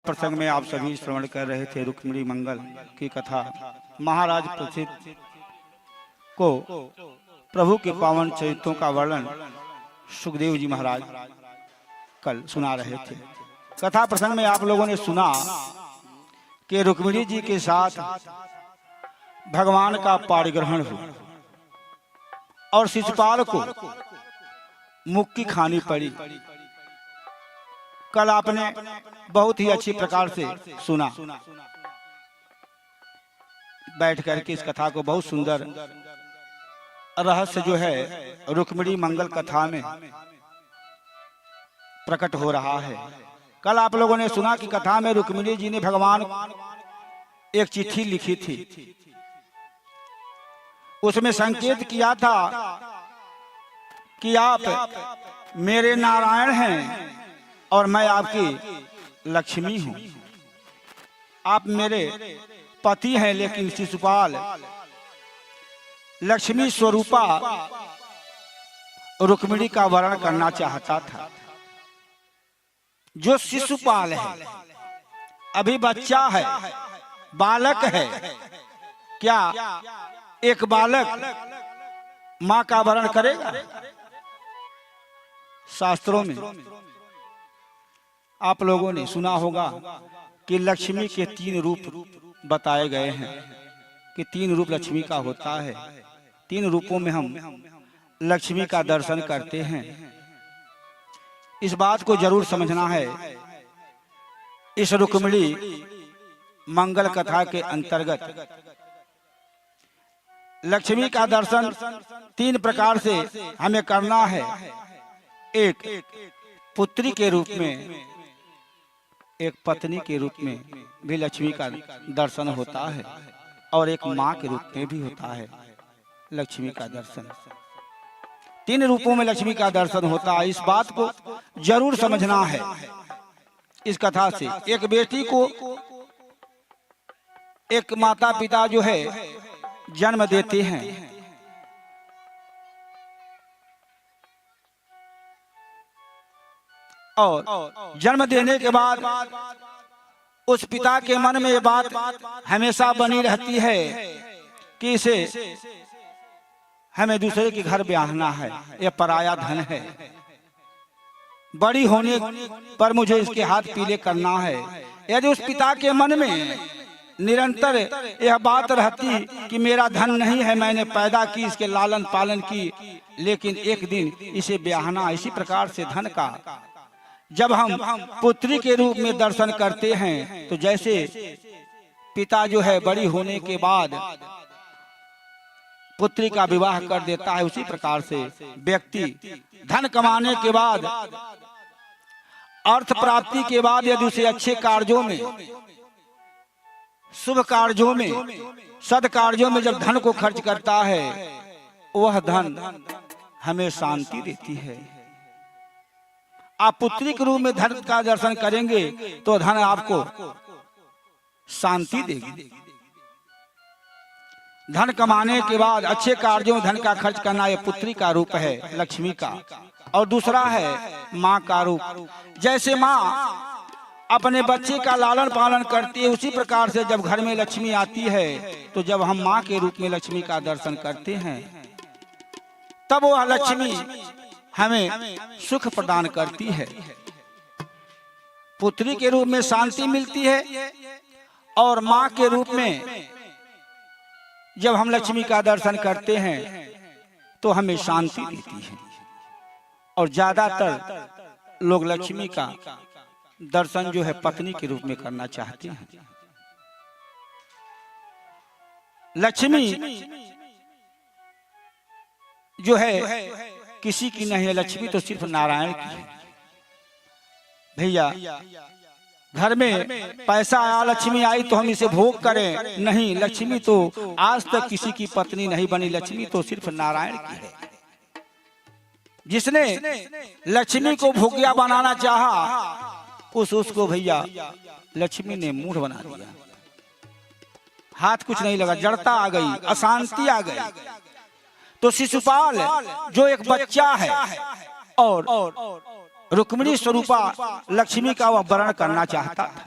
प्रसंग में आप सभी श्रवण कर रहे थे रुक्मिणी मंगल की कथा। महाराज प्रसिद्ध को प्रभु के पावन चरित्रों का वर्णन सुखदेव जी महाराज कल सुना रहे थे। कथा प्रसंग में आप लोगों ने सुना कि रुक्मिणी जी के साथ भगवान का पाणिग्रहण हुआ और शिशुपाल को मुक्की खानी पड़ी। कल आपने बहुत ही अच्छी प्रकार से सुना। बैठ करके इस कथा को बहुत सुंदर रहस्य जो है रुक्मिणी मंगल कथा में प्रकट हो रहा है। कल आप लोगों ने सुना कि कथा में रुक्मिणी जी ने भगवान एक चिट्ठी लिखी थी। उसमें संकेत किया था कि आप मेरे नारायण हैं और मैं आपकी लक्ष्मी हूं। आप मेरे पति हैं, लेकिन शिशुपाल लक्ष्मी स्वरूपा रुक्मिणी का वर्णन करना चाहता था। जो शिशुपाल है, अभी बच्चा है, बालक है। क्या एक बालक मां का वर्णन करेगा? शास्त्रों में आप लोगों ने सुना होगा कि लक्ष्मी के 3 रूप बताए गए हैं कि 3 रूप लक्ष्मी का होता है। 3 रूपों में हम लक्ष्मी का दर्शन करते हैं। इस बात को जरूर समझना है। इस रुक्मिणी मंगल कथा के अंतर्गत लक्ष्मी का दर्शन 3 प्रकार से हमें करना है। एक पुत्री के रूप में, एक पत्नी के रूप में भी लक्ष्मी का दर्शन होता है और एक माँ के रूप में भी होता है लक्ष्मी का दर्शन। 3 रूपों में लक्ष्मी का दर्शन होता है। इस बात को जरूर समझना है। इस कथा से एक बेटी को एक माता पिता जो है जन्म देते हैं। और जन्म देने के बाद उस पिता के मन में ये बात हमेशा बनी रहती है कि इसे हमें दूसरे के घर ब्याहना है, ये पराया धन है। बड़ी होने पर मुझे इसके हाथ पीले करना है। यदि उस पिता के मन में निरंतर यह बात रहती कि मेरा धन नहीं है, मैंने पैदा की, इसके लालन पालन की, लेकिन एक दिन इसे ब्याहना। इसी प्रकार से धन का जब हम पुत्री के रूप में दर्शन करते हैं तो जैसे पिता जो है बड़ी होने के बाद पुत्री का विवाह कर देता है, उसी प्रकार से व्यक्ति धन कमाने के बाद, अर्थ प्राप्ति के बाद यदि उसे अच्छे कार्यों में, शुभ कार्यों में, सद कार्यों में जब धन को खर्च करता है, वह धन हमें शांति देती है। आप पुत्री के रूप में धन का दर्शन करेंगे तो धन आपको शांति देगी। धन कमाने के बाद अच्छे कार्यों में धन का खर्च करना, यह पुत्री का रूप है लक्ष्मी का। और दूसरा है माँ का रूप। जैसे माँ अपने बच्चे का लालन पालन करती है, उसी प्रकार से जब घर में लक्ष्मी आती है तो जब हम माँ के रूप में लक्ष्मी का दर्शन करते हैं तब वह लक्ष्मी हमें सुख प्रदान करती है। पुत्री के रूप में शांति मिलती है और माँ के रूप में जब हम लक्ष्मी का दर्शन करते हैं तो हमें शांति देती है। और ज्यादातर लोग लक्ष्मी का दर्शन जो है पत्नी के रूप में करना चाहते हैं। लक्ष्मी जो है किसी की नहीं है, लक्ष्मी तो सिर्फ नारायण की है। भैया घर में पैसा आया, लक्ष्मी आई तो हम इसे भोग करें? नहीं, लक्ष्मी तो आज तक किसी की पत्नी नहीं बनी। लक्ष्मी तो सिर्फ नारायण की है। जिसने लक्ष्मी को भोगिया बनाना चाहा उसको भैया लक्ष्मी ने मूढ़ बना दिया। हाथ कुछ नहीं लगा, जड़ता आ गई, अशांति आ गई। तो शिशुपाल जो एक बच्चा है और रुक्मिणी स्वरूपा लक्ष्मी का वह वर्णन करना चाहता था।